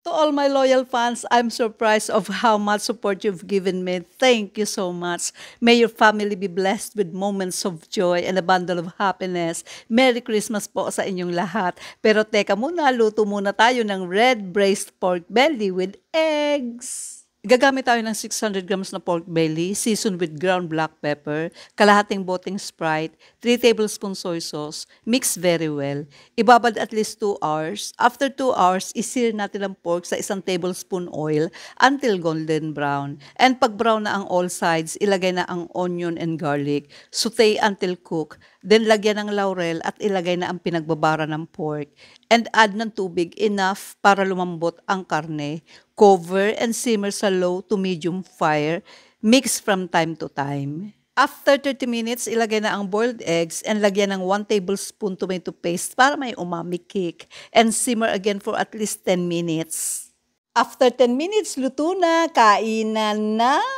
To all my loyal fans, I'm surprised of how much support you've given me. Thank you so much. May your family be blessed with moments of joy and a bundle of happiness. Merry Christmas po sa inyong lahat. Pero teka muna, luto muna tayo ng red braised pork belly with eggs. Gagamit tayo ng 600 grams na pork belly, seasoned with ground black pepper, kalahating boteng Sprite, 3 tablespoons soy sauce, mix very well. Ibabad at least 2 hours. After 2 hours, isir natin ang pork sa 1 tablespoon oil until golden brown. And pag brown na ang all sides, ilagay na ang onion and garlic. Saute until cook. Then lagyan ng laurel at ilagay na ang pinagbabara ng pork. And add ng tubig enough para lumambot ang karne. Cover and simmer sa low to medium fire. Mix from time to time. After 30 minutes, ilagay na ang boiled eggs and lagyan ng 1 tablespoon tomato paste para may umami kick. And simmer again for at least 10 minutes. After 10 minutes, luto na, kainan na!